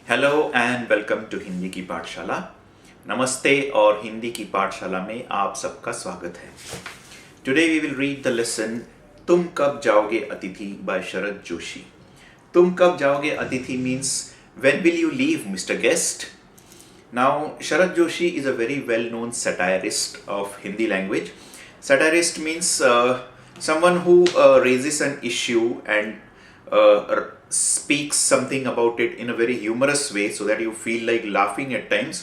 Hello and welcome to Hindi की पाठशाला। नमस्ते और हिंदी की पाठशाला में आप सबका स्वागत है। Today we will read the lesson तुम कब जाओगे अतिथि बाय शरद जोशी। तुम कब जाओगे अतिथि means when will you leave Mr. Guest? Now Sharad Joshi is a very well known satirist of Hindi language. Satirist means someone who raises an issue and speaks something about it in a very humorous way so that you feel like laughing at times,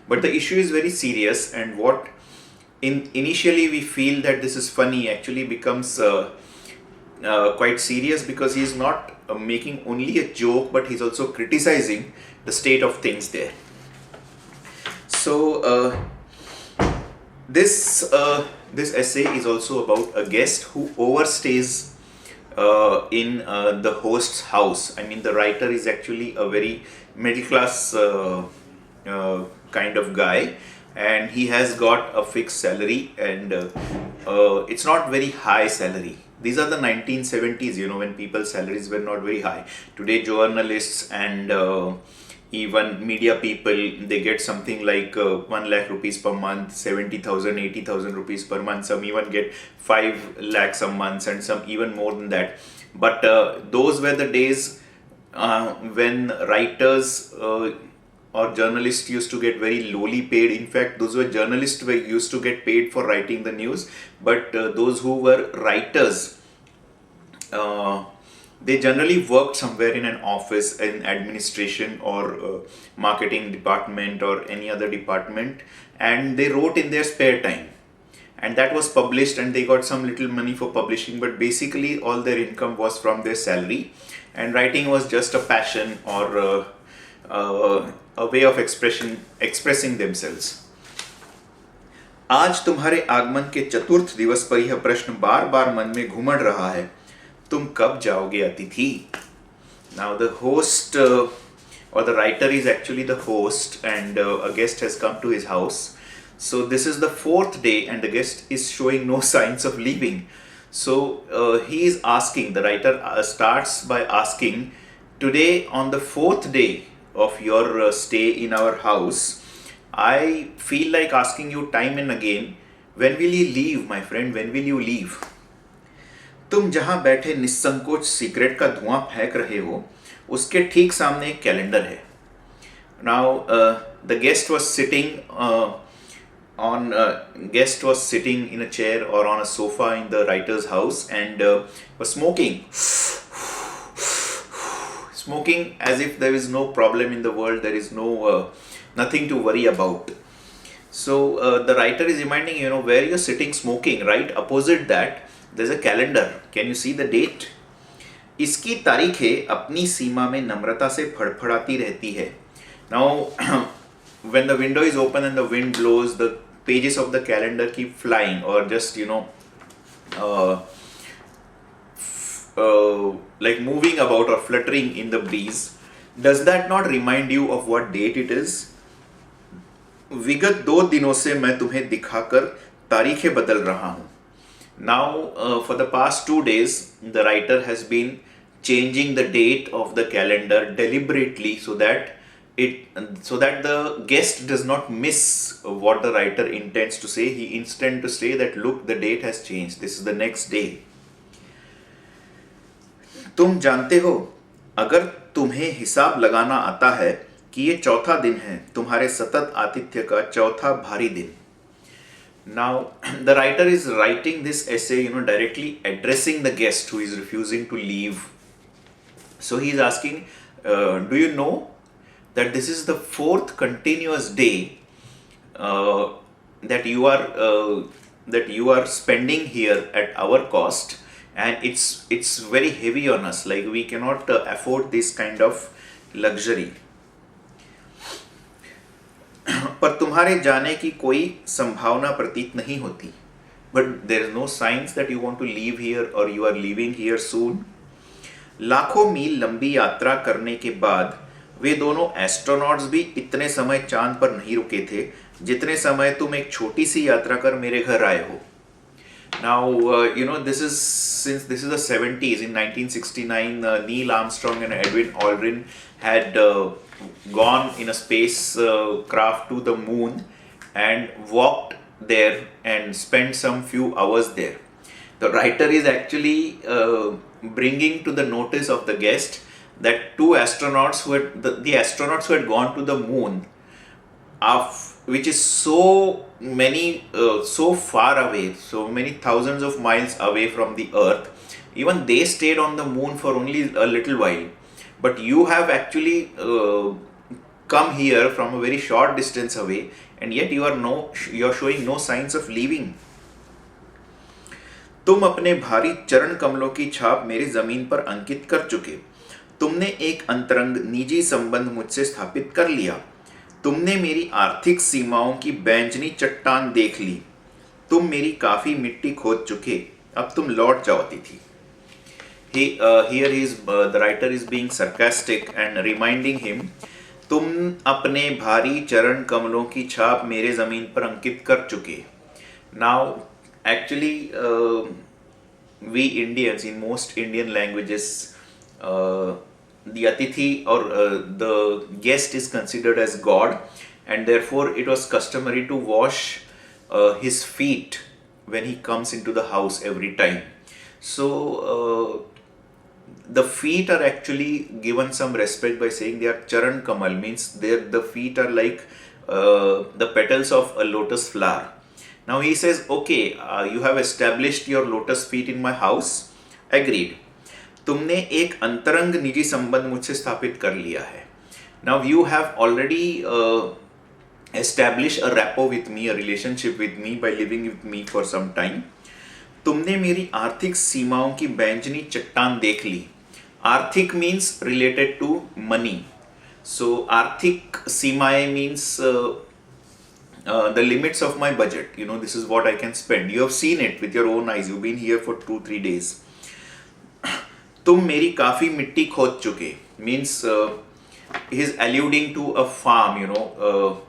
but the issue is very serious, and what initially we feel that this is funny actually becomes quite serious, because he is not making only a joke but he's also criticizing the state of things there. So this essay is also about a guest who overstays in the host's house. I mean, the writer is actually a very middle class kind of guy, and he has got a fixed salary, and it's not very high salary. These are the 1970s, when people's salaries were not very high. Today, journalists and even media people, they get something like 1 lakh rupees per month, 70,000, 80,000 rupees per month. Some even get 5 lakhs a month, and some even more than that. But those were the days when writers or journalists used to get very lowly paid. In fact, those were journalists who used to get paid for writing the news, but those who were writers, they generally worked somewhere in an office, in administration or marketing department or any other department, and they wrote in their spare time, and that was published, and they got some little money for publishing, but basically all their income was from their salary, and writing was just a passion or a way of expressing themselves. आज तुम्हारे आगमन के चतुर्थ दिवस पर यह प्रश्न बार बार मन में घूमड़ रहा है, तुम कब जाओगे अतिथि? Now the host or the writer is actually the host, and a guest has come to his house. So this is the fourth day and the guest is showing no signs of leaving. So he is asking, the writer starts by asking, today on the fourth day of your stay in our house, I feel like asking you time and again, when will you leave, my friend, when will you leave? तुम जहां बैठे निस्संकोच cigarette का धुआं फेंक रहे हो, उसके ठीक सामने एक कैलेंडर है. Now the guest was sitting in a chair or on a sofa in the writer's house, and was smoking as if there is no problem in the world, there is nothing to worry about. So the writer is reminding, where you're sitting smoking, right opposite that there's a calendar. Can you see the date? इसकी तारीखें अपनी सीमा में नम्रता से फड़फड़ाती रहती है. Now when the window is open and the wind blows, the pages of the calendar keep flying, or just like moving about or fluttering in the breeze. Does that not remind you of what date it is? विगत 2 दिनों से मैं तुम्हें दिखाकर तारीखें बदल रहा हूँ. Now for the past 2 days the writer has been changing the date of the calendar deliberately so that the guest does not miss what the writer intends to say. He intends to say that look, the date has changed, this is the next day. तुम जानते हो, अगर तुम्हें हिसाब लगाना आता है कि ये चौथा दिन है तुम्हारे सतत आतिथ्य का, चौथा भारी दिन. Now the writer is writing this essay, directly addressing the guest who is refusing to leave. So he is asking, do you know that this is the 4th continuous day that you are spending here at our cost, and it's very heavy on us, like we cannot afford this kind of luxury. पर तुम्हारे जाने की कोई संभावना प्रतीत नहीं होती. But there is no signs that you want to leave here or you are leaving here soon. लाखों मील लंबी यात्रा करने के बाद वे दोनों एस्ट्रोनॉट्स भी इतने समय चांद पर नहीं रुके थे जितने समय तुम एक छोटी सी यात्रा कर मेरे घर आए हो. Now, this is the 70s. In 1969, Neil Armstrong and Edwin Aldrin had gone in a space craft to the moon and walked there and spent some few hours there. The writer is actually bringing to the notice of the guest that two astronauts who had the astronauts who had gone to the moon, which is so many so far away, so many thousands of miles away from the earth, even they stayed on the moon for only a little while, but you have actually come here from a very short distance away, and yet you are showing no signs of leaving. तुम अपने भारी चरण कमलों की छाप मेरी जमीन पर अंकित कर चुके। तुमने एक अंतरंग निजी संबंध मुझसे स्थापित कर लिया। तुमने मेरी आर्थिक सीमाओं की बैंजनी चट्टान देख ली। तुम मेरी काफी मिट्टी खोद चुके, अब तुम लौट जाओ अतिथि। The writer is being sarcastic and reminding him, तुम अपने भारी चरण कमलों की छाप मेरे जमीन पर अंकित कर चुके। Now, actually, we Indians, in most Indian languages, the Atithi or the guest is considered as God, and therefore it was customary to wash his feet when he comes into the house every time. So, the feet are actually given some respect by saying they are charan kamal, means the feet are like the petals of a lotus flower. Now he says, okay, you have established your lotus feet in my house. Agreed. तुमने एक अंतरंग निजी संबंध मुझसे स्थापित कर लिया है. Now you have already established a rapport with me, a relationship with me by living with me for some time. तुमने मेरी आर्थिक सीमाओं की बैंजनी चट्टान देख ली. आर्थिक means related to money. So आर्थिक सीमाएं means the limits of my budget. You know, this is what I can spend. You have seen it with your own eyes. You've been here for 2-3 days. तुम मेरी काफी मिट्टी खोद चुके means he is alluding to a farm, you know,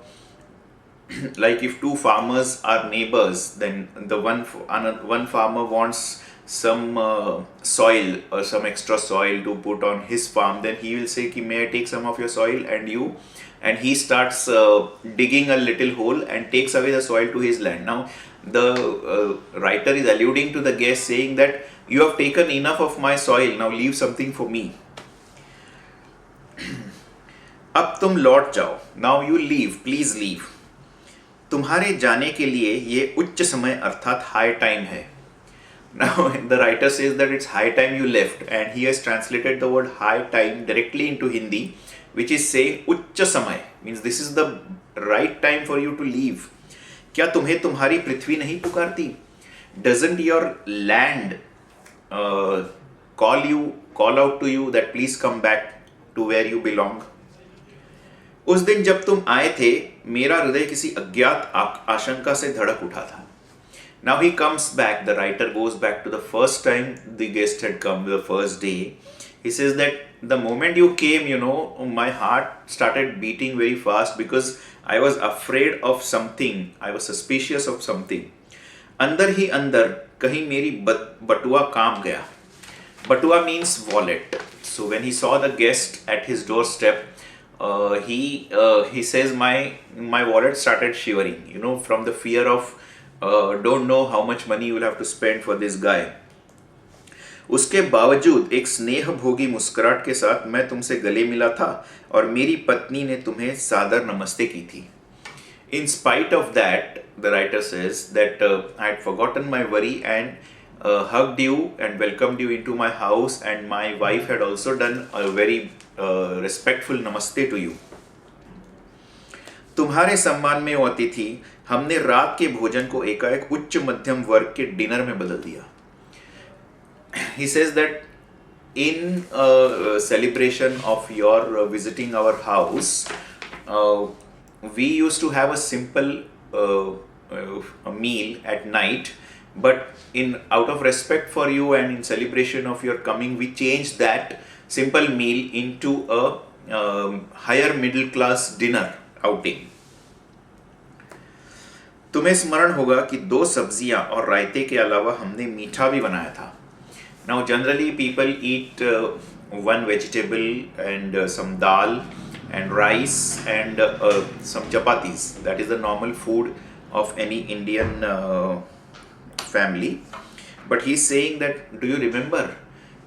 like if two farmers are neighbors, then the one farmer wants some soil or some extra soil to put on his farm, then he will say, may I take some of your soil, and he starts digging a little hole and takes away the soil to his land. Now the writer is alluding to the guest, saying that you have taken enough of my soil, now leave something for me. अब तुम लौट जाओ. Now you leave, please leave. तुम्हारे जाने के लिए ये उच्च समय अर्थात high time है. Now the writer says that it's high time you left, and he has translated the word high time directly into Hindi, which is saying उच्च समय, means this is the right time for you to leave. क्या तुम्हें तुम्हारी पृथ्वी नहीं पुकारती? Doesn't your land call out to you that please come back to where you belong? उस दिन जब तुम आए थे, मेरा हृदय किसी अज्ञात आशंका से धड़क उठा था. Now he comes back, the writer goes back to the first time the guest had come, the first day. He says that the moment you came, you know, my heart started beating very fast because I was afraid of something. I was suspicious of something. अंदर ही अंदर कहीं मेरी बटुआ काम गया. Batua means wallet. So when he saw the guest at his doorstep, he says my wallet started shivering, you know, from the fear of don't know how much money you will have to spend for this guy. उसके बावजूद एक स्नेह भोगी मुस्कुराहट के साथ मैं तुमसे गले मिला था और मेरी पत्नी ने तुम्हें सादर नमस्ते की थी. In spite of that, the writer says that I had forgotten my worry and hugged you and welcomed you into my house, and my wife had also done a very respectful namaste to you. तुम्हारे सम्मान में ओ अतिथि, हमने रात के भोजन को एकाएक उच्च मध्यम वर्ग के डिनर में बदल दिया. He says that in celebration of your visiting our house, we used to have a simple a meal at night, but out of respect for you and in celebration of your coming, we changed that simple meal into a higher middle class dinner outing. तुम्हें स्मरण होगा कि 2 सब्जियां और रायते के अलावा हमने मीठा भी बनाया था. Now generally people eat one vegetable and some dal and rice and some chapatis. That is the normal food of any Indian family. But he's saying that, do you remember?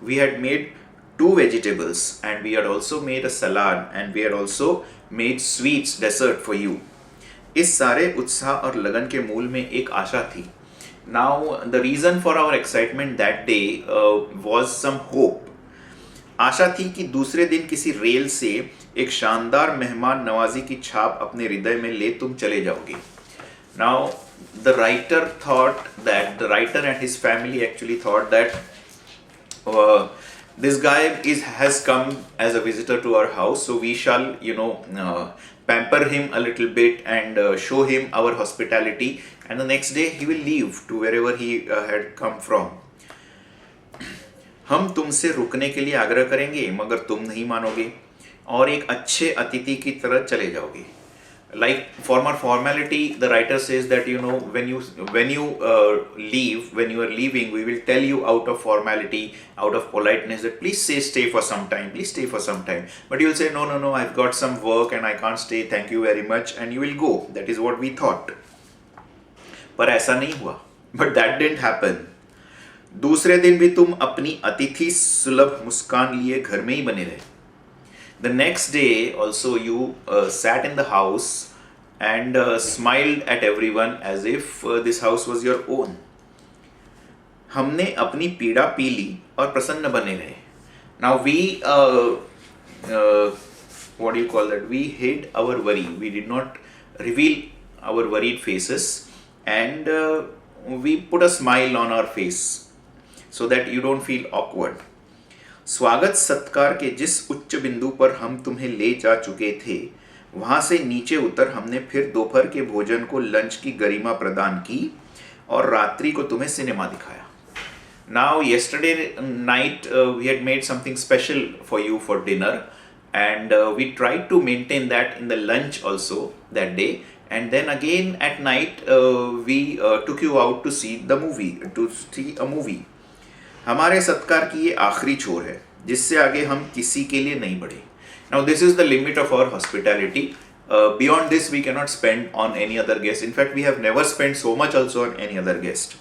We had made two vegetables and we had also made a salad and we had also made sweets dessert for you. इस सारे उत्साह और लगन के मूल में एक आशा थी. Now the reason for our excitement that day was some hope. आशा थी कि दूसरे दिन किसी रेल से एक शानदार मेहमान नवाजी की छाप अपने हृदय में ले तुम चले जाओगे. Now the writer thought that the writer and his family actually thought that this guy has come as a visitor to our house, so we shall pamper him a little bit and show him our hospitality, and the next day he will leave to wherever he had come from. हम तुमसे रुकने के लिए आग्रह करेंगे मगर तुम नहीं मानोगे और एक अच्छे अतिथि की तरह चले जाओगे. Like formality, the writer says that when you leave, when you are leaving, we will tell you out of formality, out of politeness that please stay for some time, please stay for some time. But you will say no, I've got some work and I can't stay, thank you very much, and you will go. That is what we thought. पर ऐसा नहीं हुआ. But that didn't happen. दूसरे दिन भी तुम अपनी अतिथि सुलभ मुस्कान लिए घर में ही बने रहे. The next day also you sat in the house and smiled at everyone as if this house was your own. हमने अपनी पीड़ा पी ली और प्रसन्न बने रहे. Now we what do you call that? We hid our worry. We did not reveal our worried faces and we put a smile on our face so that you don't feel awkward. स्वागत सत्कार के जिस उच्च बिंदु पर हम तुम्हें ले जा चुके थे वहां से नीचे उतर हमने फिर दोपहर के भोजन को लंच की गरिमा प्रदान की और रात्रि को तुम्हें सिनेमा दिखाया. Now yesterday night we had made something special for you for dinner and we tried to maintain that in the lunch also that day, and then again at night we took you out to see a movie. हमारे सत्कार की ये आखिरी छोर है जिससे आगे हम किसी के लिए नहीं बढ़े. Now this is the limit of our hospitality. Beyond this we cannot spend on any other guest. In fact we have never spent so much also on any other guest.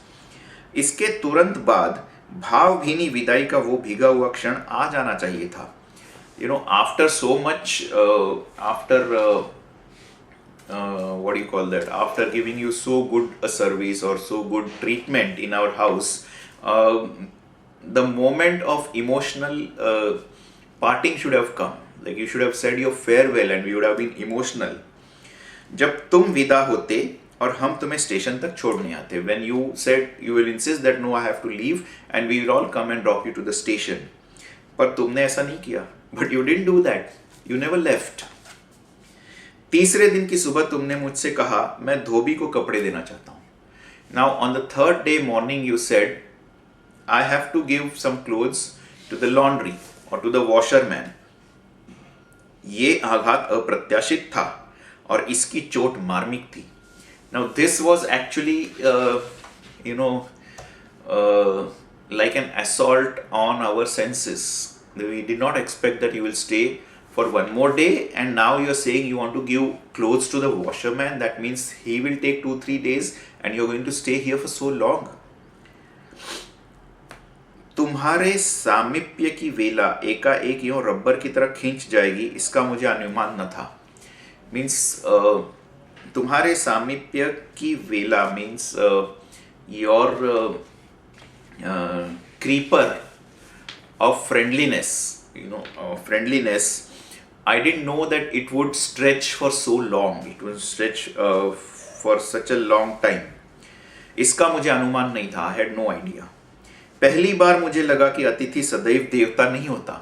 इसके तुरंत बाद भावभीनी विदाई का वो भीगा हुआ क्षण आ जाना चाहिए था. After so much what do you call that, after giving you so good a service or so good treatment in our house, the moment of emotional parting should have come. Like you should have said your farewell and we would have been emotional. जब तुम विदा होते और हम तुम्हें station तक छोड़ने आते. When you said you will insist that no, I have to leave and we will all come and drop you to the station. पर तुमने ऐसा नहीं किया. But you didn't do that. You never left. तीसरे दिन की सुबह तुमने मुझसे कहा मैं धोबी को कपड़े देना चाहता हूँ. Now on the third day morning you said I have to give some clothes to the laundry or to the washerman. ये आघात अप्रत्याशित था और इसकी चोट मार्मिक थी. Now this was actually like an assault on our senses. We did not expect that you will stay for one more day and now you are saying you want to give clothes to the washerman. That means he will take 2-3 days and you are going to stay here for so long. तुम्हारे सामीप्य की वेला एकाएक यूं rubber की तरह खींच जाएगी इसका मुझे अनुमान न था. मीन्स तुम्हारे सामीप्य की वेला means your creeper of friendliness, friendliness. I didn't know that it would stretch for so long. It would stretch for such a long time. इसका मुझे अनुमान नहीं था. I had no idea. पहली बार मुझे लगा कि अतिथि सदैव देवता नहीं होता.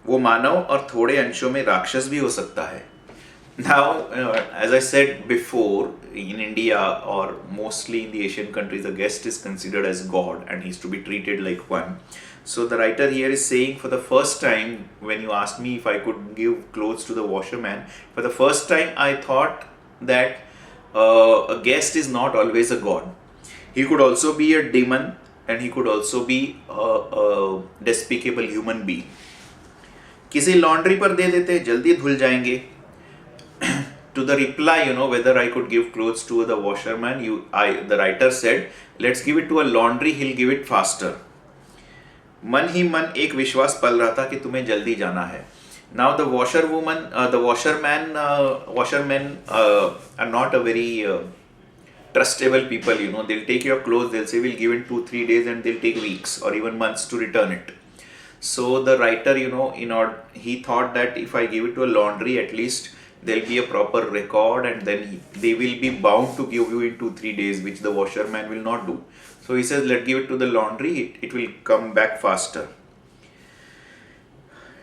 वो मानव और थोड़े अंशों में राक्षस भी हो सकता है. Now, as I said before, in India or mostly in the Asian countries, the guest is considered as God and he is to be treated like one. So the writer here is saying for the first time, when you asked me if I could give clothes to the washerman, for the first time I thought that a guest is not always a god. He could also be a demon and he could also be a despicable human being. किसी laundry पर दे देते, जल्दी धुल जाएंगे. To the reply, whether I could give clothes to the washerman, the writer said, let's give it to a laundry, he'll give it faster. मन ही मन एक विश्वास पल रहा था कि तुम्हें जल्दी जाना है. Now the washermen are not a very trustable people. They'll take your clothes, they'll say we'll give in 2-3 days, and they'll take weeks or even months to return it. So the writer, he thought that if I give it to a laundry, at least there'll be a proper record, and then they will be bound to give you in 2-3 days, which the washerman will not do. So he says, let's give it to the laundry, it will come back faster.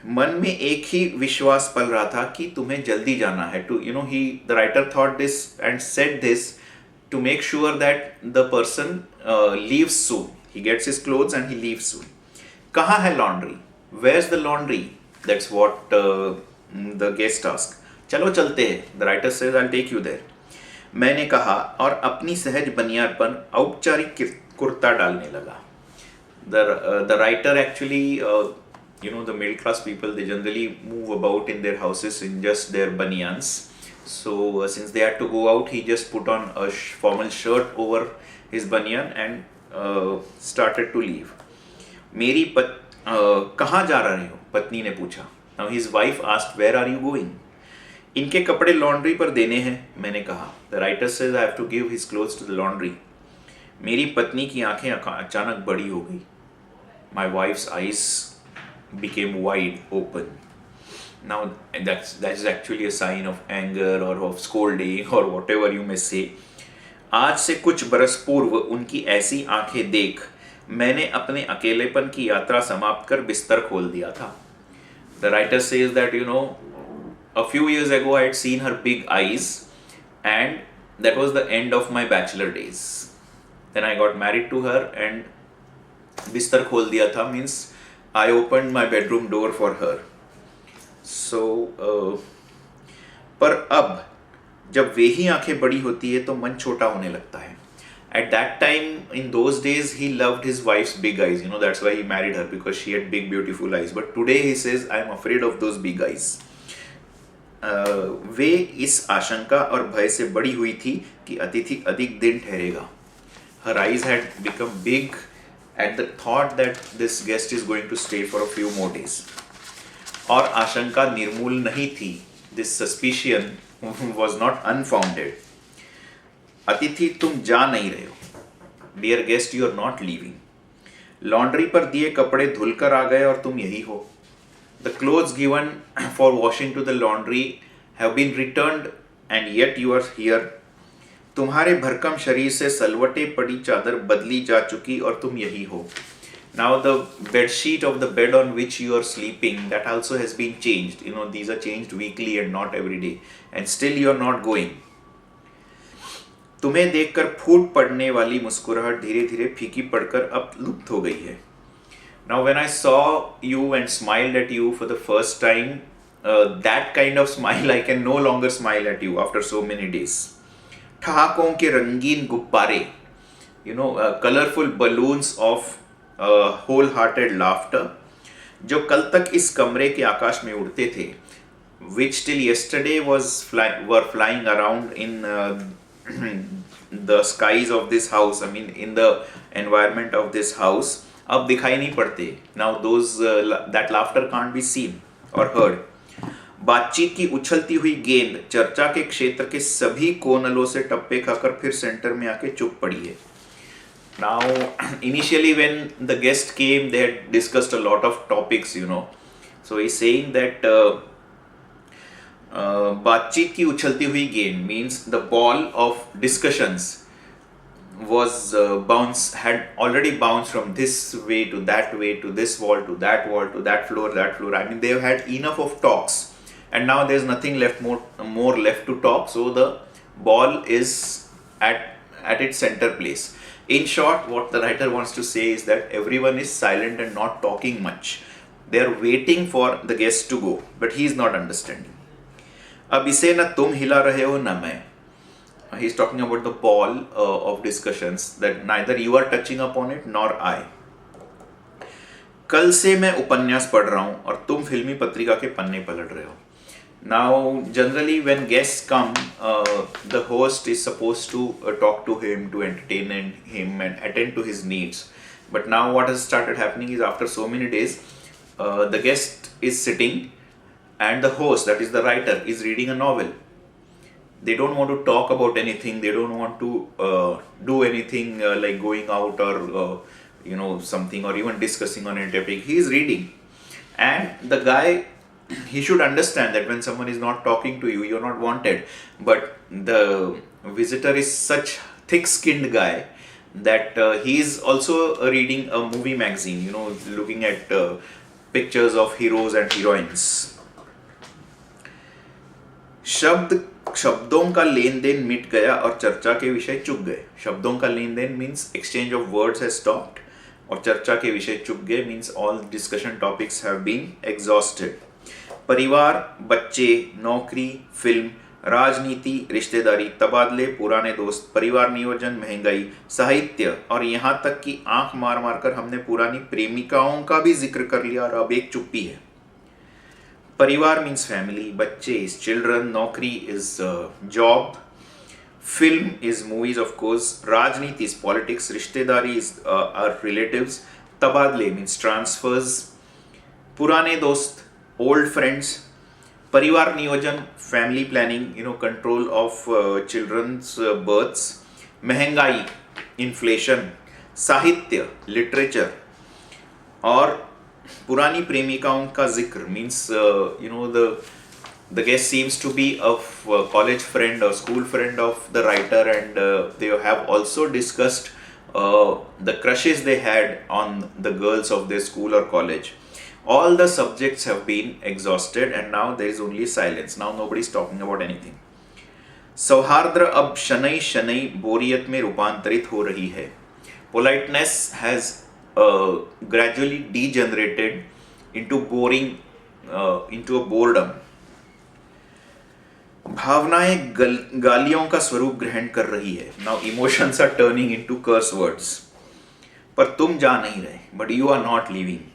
मन में एक ही विश्वास पल रहा था कि तुम्हें जल्दी जाना है. The writer thought this and said this to make sure that the person leaves soon. He gets his clothes and he leaves soon. कहाँ है laundry? Where's the laundry? That's what the guest asked. चलो चलते हैं. The writer says, I'll take you there. मैंने कहा और अपनी सहज बनियान पर औपचारिक कुर्ता डालने लगा. The writer actually, the middle class people, they generally move about in their houses in just their banyans. So since they had to go out, he just put on a formal shirt over his banyan and started to leave. मेरी कहाँ जा रहे हो? पत्नी ने पूछा. Now his wife asked, where are you going? इनके कपड़े लॉन्ड्री पर देने हैं, मैंने कहा. The writer says I have to give his clothes to the laundry. मेरी पत्नी की आंखें अचानक बड़ी हो गई. My wife's eyes became wide open. Now that's actually a sign of anger or of scolding or whatever you may say. आज से कुछ बरस पूर्व उनकी ऐसी आंखें देख मैंने अपने अकेलेपन की यात्रा समाप्त कर बिस्तर खोल दिया था. The writer says that a few years ago I had seen her big eyes, and that was the end of my bachelor days. Then I got married to her and बिस्तर खोल दिया था means I opened my bedroom door for her. So पर अब जब वे ही आंखें बड़ी होती है तो मन छोटा होने लगता है. At that time, in those days, he loved his wife's big eyes. That's why he married her, because she had big, beautiful eyes. But today he says, I'm afraid of those big eyes. वे इस आशंका और भय से बड़ी हुई थी कि अतिथि अधिक दिन ठहरेगा. Her eyes had become big at the thought that this guest is going to stay for a few more days. और आशंका निर्मूल नहीं थी. This suspicion was not unfounded. अतिथि तुम जा नहीं रहे हो. Dear guest, you are not leaving. Laundry पर दिए कपड़े धुलकर आ गए और तुम यही हो. The clothes given for washing to the laundry have been returned and yet you are here. तुम्हारे भरकम शरीर से सलवटे पड़ी चादर बदली जा चुकी और तुम यही हो. Now the bed sheet of the bed on which you are sleeping, that also has been changed. These are changed weekly and not every day. And still you are not going. तुम्हें देखकर फूट पड़ने वाली मुस्कुराहट धीरे धीरे फीकी पड़कर अब लुप्त हो गई है. Now when I saw you and smiled at you for the first time, that kind of smile I can no longer smile at you after so many days. ठहाकों के रंगीन गुब्बारे, colorful balloons of wholehearted laughter, जो कल तक इस कमरे के आकाश में उड़ते थे, which till yesterday were flying around in the skies of this house, in the environment of this house, अब दिखाई नहीं पड़ते. Now that laughter can't be seen or heard. बातचीत की उछलती हुई गेंद चर्चा के क्षेत्र के सभी कोनलों से टप्पे खाकर फिर सेंटर में आके चुप पड़ी है. Now initially when the guest came, they had discussed a lot of topics, So he's saying that बातचीत की उछलती हुई गेंद means the ball of discussions was had already bounced from this way to that way, to this wall, to that wall, to that floor. They've had enough of talks, and now there's nothing left more left to talk. So the ball is at its center place. In short, what the writer wants to say is that everyone is silent and not talking much. They are waiting for the guest to go, but he is not understanding. अब इसे न तुम हिला रहे हो न मैं. He's talking about the ball of discussions, that neither you are touching upon it nor I. कल से मैं उपन्यास पढ़ रहा हूँ और तुम फिल्मी पत्रिका के पन्ने पलट रहे हो. Now, generally, when guests come, the host is supposed to talk to him, to entertain him, and attend to his needs. But now, what has started happening is after so many days, the guest is sitting, and the host, that is the writer, is reading a novel. They don't want to talk about anything. They don't want to do anything like going out or something, or even discussing on a topic. He is reading, and the guy, he should understand that when someone is not talking to you, you're not wanted. But the visitor is such thick-skinned guy that he is also reading a movie magazine, looking at pictures of heroes and heroines. शब्दों का लेन then मिट गया और चर्चा के विषय चुक गए. शब्दों का लेन देन means exchange of words has stopped, और चर्चा के विषय चुक गए means all discussion topics have been exhausted. परिवार, बच्चे, नौकरी, फिल्म, राजनीति, रिश्तेदारी, तबादले, पुराने दोस्त, परिवार नियोजन, महंगाई, साहित्य, और यहाँ तक कि आंख मार मार कर हमने पुरानी प्रेमिकाओं का भी जिक्र कर लिया और अब एक चुप्पी है. परिवार मीन्स फैमिली, बच्चे इज चिल्ड्रन, नौकरी is job, film is movies of course, राजनीति इज पॉलिटिक्स, रिश्तेदारी इज आवर रिलेटिव्स, तबादले मीन्स ट्रांसफर्स, पुराने दोस्त old friends, परिवार नियोजन, family planning, control of children's births, महंगाई, inflation, साहित्य, literature, और पुरानी प्रेमिकाओं का जिक्र means the guest seems to be a college friend or school friend of the writer, and they have also discussed the crushes they had on the girls of their school or college. All the subjects have been exhausted and now there is only silence. Now nobody is talking about anything. सौहार्द अब शनै शनै बोरियत में रूपांतरित हो रही है. Politeness has gradually degenerated into boring, into a boredom. भावनाएं गालियों का स्वरूप ग्रहण कर रही है. Now emotions are turning into curse words. पर तुम जा नहीं रहे. But you are not leaving.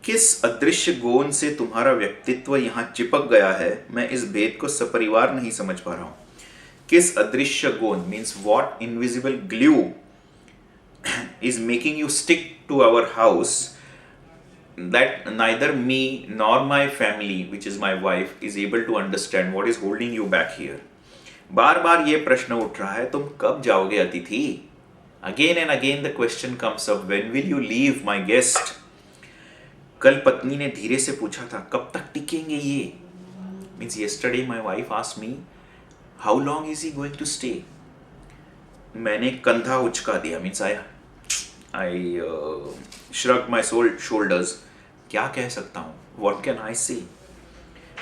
किस अदृश्य गोंद से तुम्हारा व्यक्तित्व यहाँ चिपक गया है, मैं इस भेद को सपरिवार नहीं समझ पा रहा हूँ. किस अदृश्य गोंद means what invisible glue is making you stick to our house that neither me nor my family, which is my wife, is able to understand what is holding you back here. बार बार ये प्रश्न उठ रहा है, तुम कब जाओगे अतिथि? Again and again the question comes up, when will you leave my guest? कल पत्नी ने धीरे से पूछा था, कब तक टिकेंगे ये? Means yesterday my wife asked me, how long is he going to stay? मैंने कंधा उचका दिया. Means I shrugged my shoulders. क्या कह सकता हूँ? What can I say?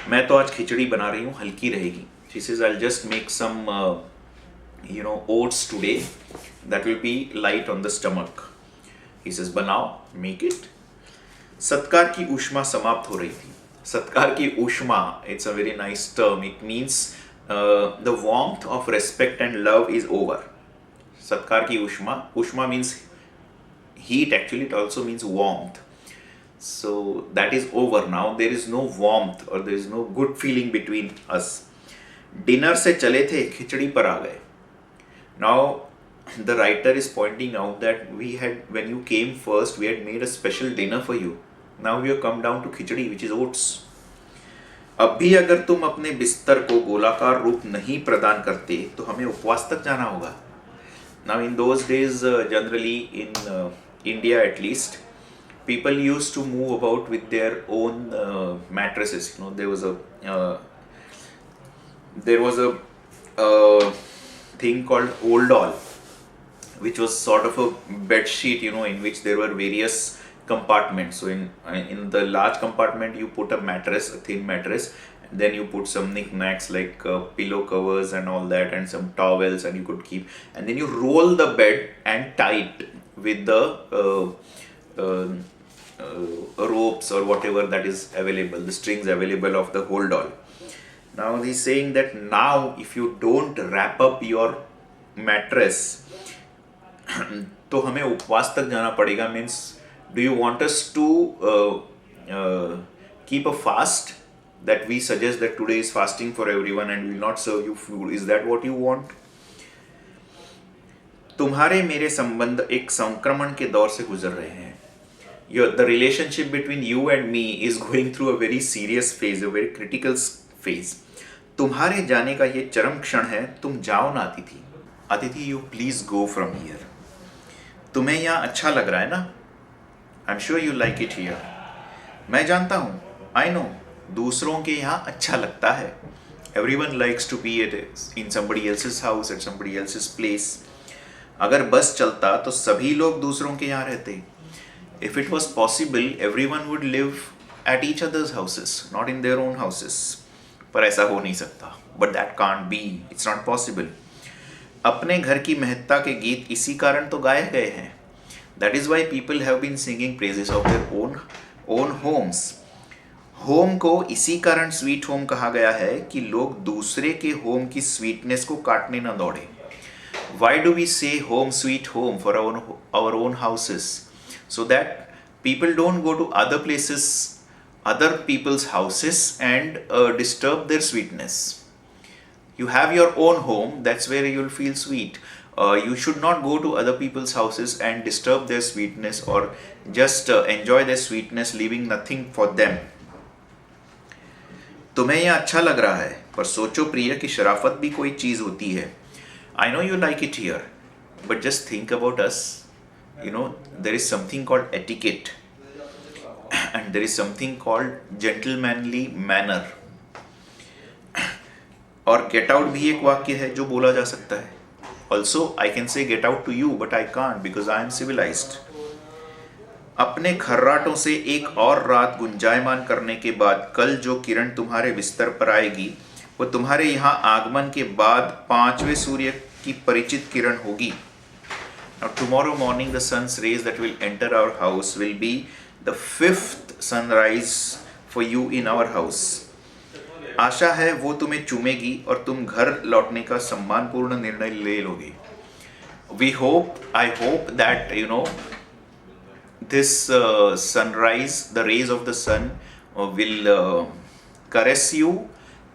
मैं तो आज खिचड़ी बना रही हूँ, हल्की रहेगी. She says I'll just make some oats today that will be light on the stomach. He says बनाओ, make it. सत्कार की ऊष्मा समाप्त हो रही थी. सत्कार की ऊष्मा, it's a very nice term. It means the warmth of respect and love is over. सत्कार की ऊष्मा, ऊष्मा means heat, actually it also means warmth. So that is over now. There is no warmth or there is no good feeling between us. Dinner से चले थे, खिचड़ी पर आ गए. Now the writer is pointing out that when you came first, we had made a special dinner for you. Now we have come down to khichdi, which is oats. अब भी अगर तुम अपने बिस्तर को गोलाकार रूप नहीं प्रदान करते तो हमें उपवास तक जाना होगा. Now in those days, generally in India at least, people used to move about with their own mattresses. There was a thing called hold all, which was sort of a bed sheet, in which there were various compartments. So in the large compartment you put a mattress, a thin mattress, and then you put some knickknacks like pillow covers and all that, and some towels, and you could keep, and then you roll the bed and tie it with the ropes or whatever that is available, the strings available of the hold all. Now he's saying that now if you don't wrap up your mattress तो हमें उपवास तक जाना पड़ेगा. Means Do you want us to keep a fast, that we suggest that today is fasting for everyone and we will not serve you food? Is that what you want? तुम्हारे मेरे संबंध एक संक्रमण के दौर से गुजर रहे हैं. The relationship between you and me is going through a very serious phase, a very critical phase. तुम्हारे जाने का ये चरम क्षण है. तुम जाओ ना अतिथि. अतिथि, you please go from here. तुम्हें यहाँ अच्छा लग रहा है ना? I'm sure you like it here. मैं जानता हूँ. I know. दूसरों के यहाँ अच्छा लगता है. Everyone likes to be in somebody else's house, at somebody else's place. अगर बस चलता तो सभी लोग दूसरों के यहाँ रहते. If it was possible, everyone would live at each other's houses, not in their own houses. पर ऐसा हो नहीं सकता. But that can't be. It's not possible. अपने घर की महत्ता के गीत इसी कारण तो गाए गए हैं. That is why people have been singing praises of their own homes. Home को इसी कारण स्वीट होम कहा गया है कि लोग दूसरे के होम की स्वीटनेस को काटने न दौड़े. Why do we say home sweet home for our own houses? So that people don't go to other places, other people's houses and disturb their sweetness. You have your own home, that's where you'll feel sweet. You should not go to other people's houses and disturb their sweetness or just enjoy their sweetness, leaving nothing for them. तुम्हें यह अच्छा लग रहा है, पर सोचो प्रिय कि शराफत भी कोई चीज होती है. I know you like it here, but just think about us. You know, there is something called etiquette and there is something called gentlemanly manner. और get out भी एक वाक्य है जो बोला जा सकता है. Also, I can say get out to you, but I can't because I am civilized. अपने खर्राटों से एक और रात गुंजायमान करने के बाद कल जो किरण तुम्हारे बिस्तर पर आएगी वो तुम्हारे यहाँ आगमन के बाद 5वें सूर्य की परिचित किरण होगी. Now tomorrow morning the sun's rays that will enter our house will be the 5th sunrise for you in our house. आशा है वो तुम्हें चूमेगी और तुम घर लौटने का सम्मानपूर्ण निर्णय ले लोगे. I hope that this sunrise, the rays of the sun will caress you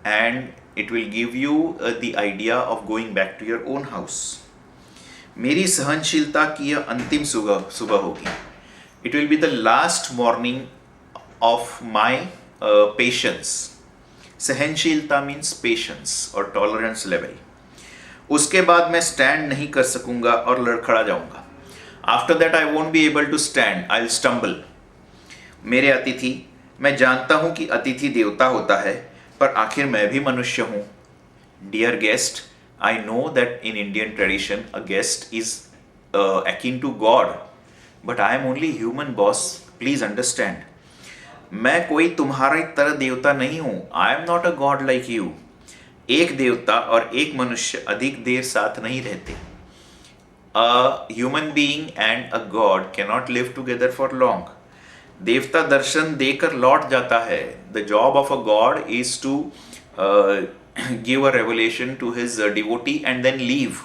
and it will give you the idea of going back to your own house. मेरी सहनशीलता की यह अंतिम सुबह होगी. It will be the last morning of my patience. सहनशीलता means patience or tolerance level. उसके बाद मैं स्टैंड नहीं कर सकूंगा और लड़खड़ा जाऊंगा. After that I won't be able to stand. I'll stumble. मेरे अतिथि, मैं जानता हूं कि अतिथि देवता होता है, पर आखिर मैं भी मनुष्य हूं. Dear guest, I know that in Indian tradition a guest is akin to God, but I am only human, boss. Please understand. मैं कोई तुम्हारी तरह देवता नहीं हूं. I am not a god like you. एक देवता और एक मनुष्य अधिक देर साथ नहीं रहते. A human being and a god cannot live together for long. देवता दर्शन देकर लौट जाता है. The job of a god is to give a revelation to his devotee and then leave.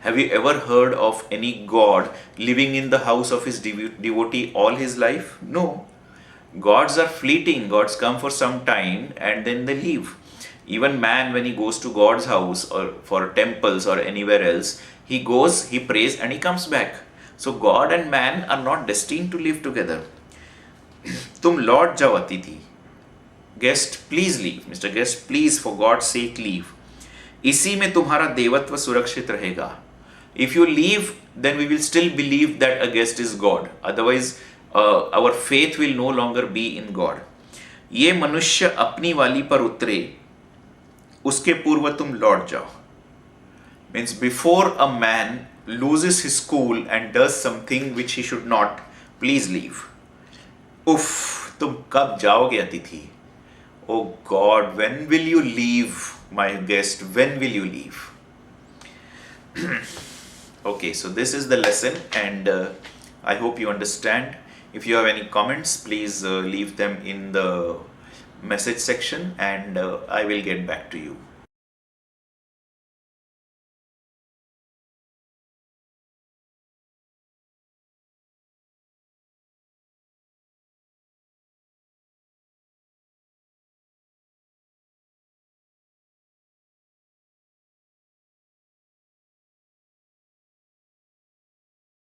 Have you ever heard of any god living in the house of his devotee all his life? No. Gods are fleeting. Gods come for some time and then they leave. Even man, when he goes to God's house or for temples or anywhere else, he goes, he prays and he comes back. So God and man are not destined to live together. तुम लौट जाओ अतिथि. Guest, please leave. Mr. Guest, please, for God's sake, leave. इसी में तुम्हारा देवत्व सुरक्षित रहेगा. If you leave, then we will still believe that a guest is God. Otherwise, our faith will no longer be in God. ये मनुष्य अपनी वाली पर उतरे, उसके पूर्व तुम लौट जाओ. Means before a man loses his cool and does something which he should not, please leave. उफ, तुम कब जाओगे अतिथि? Oh God, when will you leave, my guest? When will you leave? Okay, so this is the lesson and I hope you understand. If you have any comments, please leave them in the message section and I will get back to you.